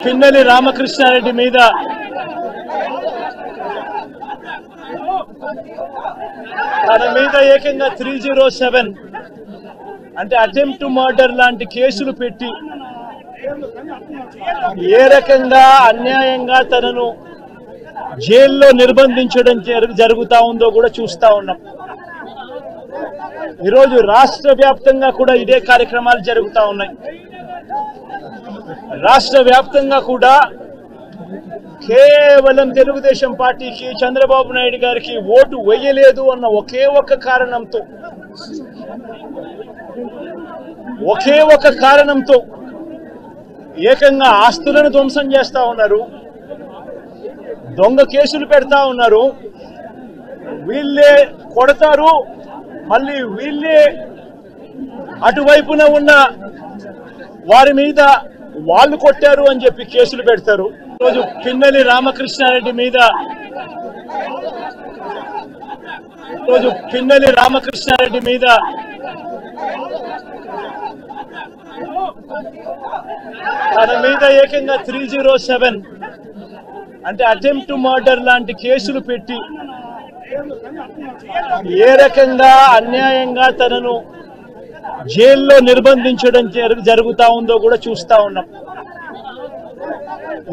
పిన్నెల్లి రామకృష్ణారెడ్డి మీద తన మీద ఏకంగా 307 అంటే అటెంప్ట్ టు మర్డర్ లాంటి కేసులు పెట్టి ఏ రకంగా అన్యాయంగా తనను జైల్లో నిర్బంధించడం జరుగుతా ఉందో కూడా చూస్తా ఉన్నాం. ఈరోజు రాష్ట్ర వ్యాప్తంగా కూడా ఇదే కార్యక్రమాలు జరుగుతా ఉన్నాయి. రాష్ట్ర వ్యాప్తంగా కూడా కేవలం తెలుగుదేశం పార్టీకి చంద్రబాబు నాయుడు గారికి ఓటు వేయలేదు అన్న ఒకే ఒక కారణంతో ఏకంగా ఆస్తులను ధ్వంసం చేస్తా ఉన్నారు, దొంగ కేసులు పెడతా ఉన్నారు. వీళ్ళే కొడతారు, మళ్ళీ వీళ్ళే అటువైపున ఉన్న వారి మీద వాళ్ళు కొట్టారు అని చెప్పి కేసులు పెడతారు. ఈరోజు పిన్నెల్లి రామకృష్ణారెడ్డి మీద తన మీద ఏకంగా 307 అంటే అటెంప్ట్ టు మర్డర్ లాంటి కేసులు పెట్టి ఏ రకంగా అన్యాయంగా తనను జైల్లో నిర్బంధించడం జరుగుతా ఉందో కూడా చూస్తా ఉన్నాం.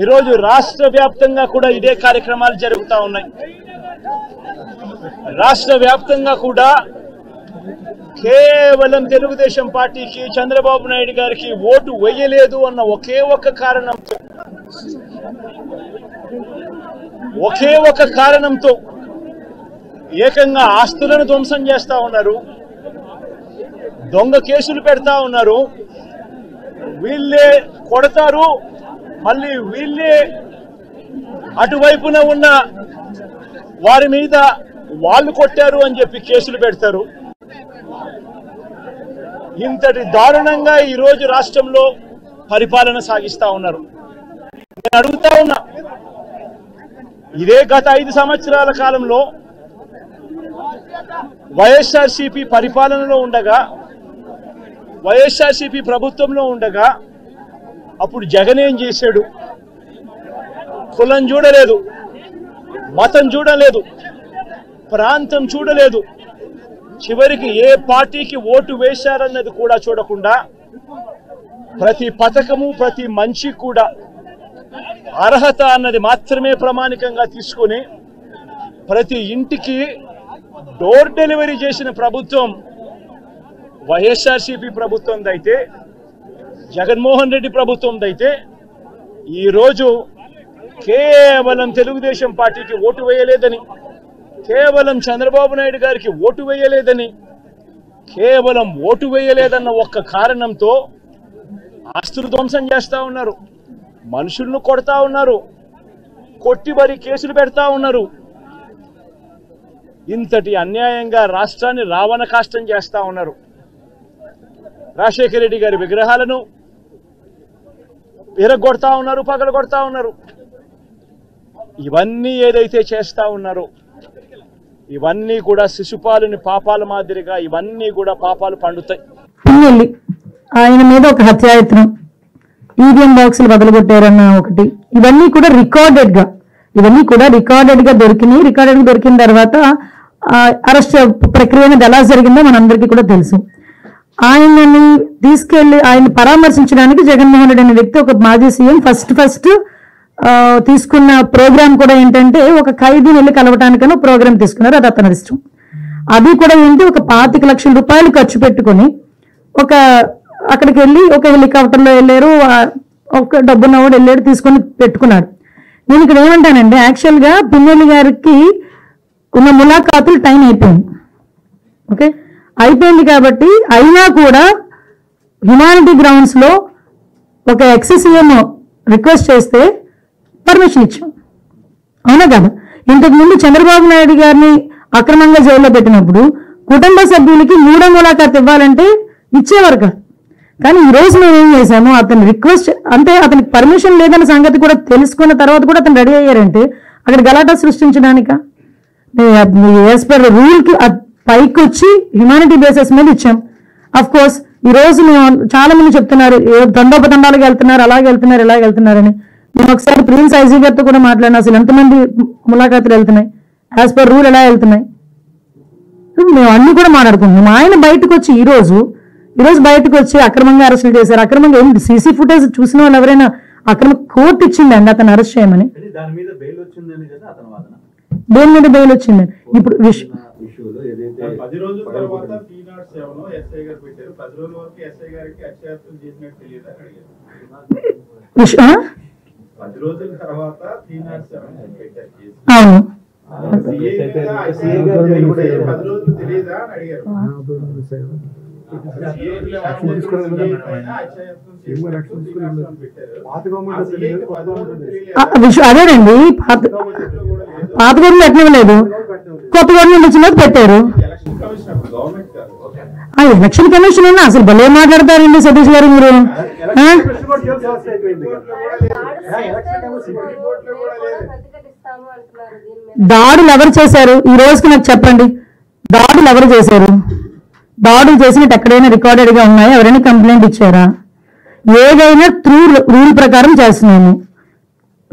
ఈరోజు రాష్ట్ర వ్యాప్తంగా కూడా ఇదే కార్యక్రమాలు జరుగుతా ఉన్నాయి. రాష్ట్ర వ్యాప్తంగా కూడా కేవలం తెలుగుదేశం పార్టీకి చంద్రబాబు నాయుడు గారికి ఓటు వేయలేదు అన్న ఒకే ఒక కారణంతో ఏకంగా ఆస్తులను ధ్వంసం చేస్తా ఉన్నారు, దొంగ కేసులు పెడతా ఉన్నారు. వీళ్ళే కొడతారు, మళ్ళీ వీళ్ళే అటువైపున ఉన్న వారి మీద వాళ్ళు కొట్టారు అని చెప్పి కేసులు పెడతారు. ఇంతటి దారుణంగా ఈరోజు రాష్ట్రంలో పరిపాలన సాగిస్తా ఉన్నారు. నేను అడుగుతా ఉన్నా, ఇదే గత 5 సంవత్సరాల కాలంలో వైఎస్ఆర్సీపీ పరిపాలనలో ఉండగా, వైఎస్ఆర్సీపీ ప్రభుత్వంలో ఉండగా అప్పుడు జగన్ ఏం చేశాడు? కులం చూడలేదు, మతం చూడలేదు, ప్రాంతం చూడలేదు, చివరికి ఏ పార్టీకి ఓటు వేశారన్నది కూడా చూడకుండా ప్రతి పథకము ప్రతి మనిషి కూడా అర్హత అన్నది మాత్రమే ప్రామాణికంగా తీసుకొని ప్రతి ఇంటికి డోర్ డెలివరీ చేసిన ప్రభుత్వం వైఎస్ఆర్సీపీ ప్రభుత్వందైతే, జగన్మోహన్ రెడ్డి ప్రభుత్వందైతే ఈరోజు కేవలం తెలుగుదేశం పార్టీకి ఓటు వేయలేదని, కేవలం చంద్రబాబు నాయుడు గారికి ఓటు వేయలేదని, కేవలం ఓటు వేయలేదన్న ఒక్క కారణంతో ఆస్తులు ధ్వంసం చేస్తా ఉన్నారు, మనుషులను కొడతా ఉన్నారు, కొట్టిబడి కేసులు పెడతా ఉన్నారు. ఇంతటి అన్యాయంగా రాష్ట్రాన్ని రావణ కాష్టం చేస్తా ఉన్నారు. రాజశేఖర రెడ్డి గారి విగ్రహాలను విరగొడతా ఉన్నారు, పగలగొడతా ఉన్నారు. ఇవన్నీ ఏదైతే చేస్తా ఉన్నారో ఇవన్నీ కూడా శిశుపాలుని పాపాల మాదిరిగా ఇవన్నీ కూడా పాపాలు పండుతాయి. ఆయన మీద ఒక హత్యాయత్నం, ఈవీఎం బాక్సులు బదలగొట్టారన్న ఒకటి, ఇవన్నీ కూడా రికార్డెడ్ గా దొరికిన తర్వాత అరెస్ట్ ప్రక్రియ అనేది ఎలా జరిగిందో మనందరికీ కూడా తెలుసు. ఆయనని తీసుకెళ్లి ఆయన పరామర్శించడానికి జగన్మోహన్ రెడ్డి అనే వ్యక్తి, ఒక మాజీ సీఎం, ఫస్ట్ తీసుకున్న ప్రోగ్రామ్ కూడా ఏంటంటే ఒక ఖైదీని వెళ్ళి కలవటానికని ప్రోగ్రామ్ తీసుకున్నారు. అది అతని ఇష్టం. అది కూడా ఏంటి, ఒక 25 లక్షల రూపాయలు ఖర్చు పెట్టుకుని అక్కడికి వెళ్ళి ఒక హెలికాప్టర్లో వెళ్ళారు, ఒక డబ్బున్నవాడు వెళ్ళాడు, తీసుకొని పెట్టుకున్నాడు. నేను ఇక్కడ ఏమంటానంటే, యాక్చువల్గా పిన్నెల్లి గారికి ఉన్న ములాఖాతులు టైం అయిపోయింది కాబట్టి అయినా కూడా హ్యుమానిటీ గ్రౌండ్స్ లో ఒక ఎక్స్-సీఎం రిక్వెస్ట్ చేస్తే పర్మిషన్ ఇచ్చాం, అవునా కదా? ఇంతకుముందు చంద్రబాబు నాయుడు గారిని అక్రమంగా జైల్లో పెట్టినప్పుడు కుటుంబ సభ్యులకి 3వ ములాఖాతు ఇవ్వాలంటే ఇచ్చేవారు కాదు. కానీ ఈరోజు మేము ఏం చేశాము, అతని రిక్వెస్ట్ అంటే అతనికి పర్మిషన్ లేదన్న సంగతి కూడా తెలుసుకున్న తర్వాత కూడా అతను రెడీ అయ్యారంటే అక్కడ గలాటా సృష్టించడానిక? యాజ్ పర్ రూల్కి పైకి వచ్చి హ్యుమానిటీ బేసిస్ మీద ఇచ్చాం. అఫ్ కోర్స్ ఈ రోజు మేము చాలా మంది చెప్తున్నారు దండోపదండాలుగా వెళ్తున్నారు, అలాగే వెళ్తున్నారు, ఇలాగ వెళ్తున్నారని. నేను ఒకసారి ప్రిన్స్ ఐజీ గారితో కూడా మాట్లాడినా, అసలు ఎంతమంది ములాఖాతులు వెళ్తున్నాయి, యాజ్ పర్ రూల్ ఎలా వెళ్తున్నాయి, మేము అన్ని కూడా మాట్లాడుకుంటున్నాం. ఆయన బయటకు వచ్చి ఈ రోజు బయటకు వచ్చి అక్రమంగా అరెస్టులు చేశారు. అక్రమంగా ఏంటి? సీసీ ఫుటేజ్ చూసిన వాళ్ళు ఎవరైనా అక్రమ కోర్టు ఇచ్చిందండి అతను అరెస్ట్ చేయమని? దేని మీద బెయిల్ వచ్చిందని ఇప్పుడు 10 రోజుల తర్వాత T07 ఎస్ఐ గారు పెట్టారు. 10 రోజుల వరకు ఎస్ఐ గారికి అత్యాచారం చేసినట్టు తెలియదా అడిగారు. 10 రోజుల తర్వాత T07 పెట్టారు కేసు. అవును. 10 రోజులు తెలియదా అని అడిగారు. అదేనండి, పాత గవర్నమెంట్ ఎట్లేదు, కొత్త గవర్నమెంట్ వచ్చినది పెట్టారు. ఎలక్షన్ కమిషన్ అయినా అసలు భలే మాట్లాడతారండి సతీష్ గారు మీరు. దాడులు ఎవరు చేశారు ఈ రోజుకి నాకు చెప్పండి? దాడులు ఎవరు చేశారు? దాడులు చేసినట్టు ఎక్కడైనా రికార్డెడ్ గా ఉన్నాయా? ఎవరైనా కంప్లైంట్ ఇచ్చారా? ఏదైనా త్రూ రూల్ ప్రకారం చేస్తున్నాము.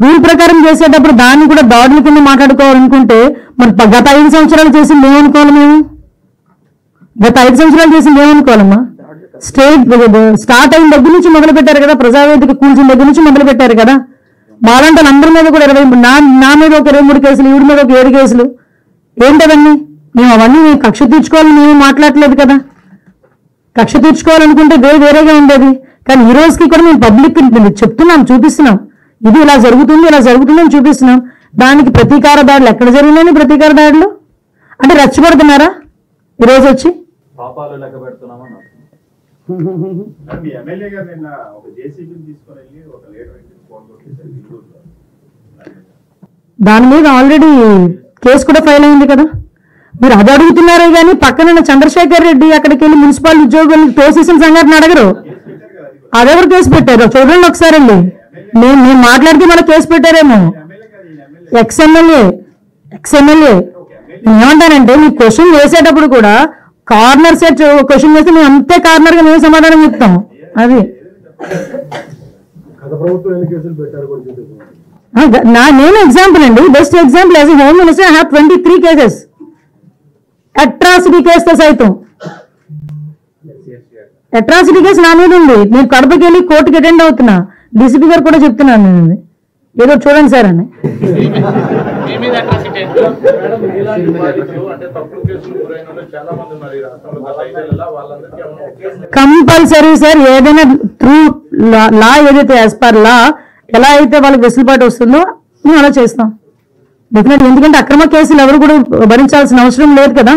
రూల్ ప్రకారం చేసేటప్పుడు దాన్ని కూడా దాడుల కింద మాట్లాడుకోవాలనుకుంటే మరి గత 5 సంవత్సరాలు చేసింది ఏమనుకోవాలి? మేము గత 5 సంవత్సరాలు చేసింది ఏమనుకోవాలమ్మా? స్టార్ట్ అయిన దగ్గర నుంచి మొదలు పెట్టారు కదా, ప్రజావేదిక కూల్చిన దగ్గర నుంచి మొదలు పెట్టారు కదా. మాలాంటి అందరి మీద కూడా 20, నా మీద ఒక 23 కేసులు, ఈవిడి మీద ఒక 7 కేసులు. ఏంటవన్నీ? మేము అవన్నీ కక్ష తీర్చుకోవాలని మేము మాట్లాడలేదు కదా. కక్ష తీర్చుకోవాలనుకుంటే వేరేగా ఉండేది. కానీ ఈ రోజుకి కూడా మేము పబ్లిక్ చెప్తున్నాం, చూపిస్తున్నాం, ఇది ఇలా జరుగుతుంది అని చూపిస్తున్నాం. దానికి ప్రతీకార దాడులు ఎక్కడ జరిగినాయి? ప్రతీకార దాడులు అంటే రెచ్చగొడుతున్నారా ఈరోజు వచ్చి? దాని మీద ఆల్రెడీ కేసు కూడా ఫైల్ అయింది కదా. మీరు అది అడుగుతున్నారే కానీ పక్కన చంద్రశేఖర్ రెడ్డి అక్కడికి వెళ్ళి మున్సిపల్ ఉద్యోగులను తోసేసిన సంఘటన అడగరు. అదెవరు కేసు పెట్టారు చూడండి ఒకసారి అండి. మేము మాట్లాడితే మన కేసు పెట్టారేమో. ఎక్స్ఎమ్మెల్యే ఏమంటానంటే మీ క్వశ్చన్ వేసేటప్పుడు కూడా కార్నర్ సెట్ క్వశ్చన్ వేస్తే మేము అంతే కార్నర్ గా మేము సమాధానం చెప్తాం. అది నేను ఎగ్జాంపుల్ అండి, best example. As a home minister I have 23 cases, atrocity కేసుతో సైతం. అట్రాసిటీ కేసు నా మీద ఉంది. నేను కడపకి వెళ్ళి కోర్టుకి అటెండ్ అవుతున్నా. డీసీపీ గారు కూడా చెప్తున్నాను నేను, ఏదో చూడండి సార్ అని. కంపల్సరీ సార్, ఏదైనా త్రూ లా ఏదైతే యాజ్ పర్ లా ఎలా అయితే వాళ్ళకి వెసులుబాటు వస్తుందో మేము అలా చేస్తాం డెఫినెట్. ఎందుకంటే అక్రమ కేసులు ఎవరు కూడా భరించాల్సిన అవసరం లేదు కదా.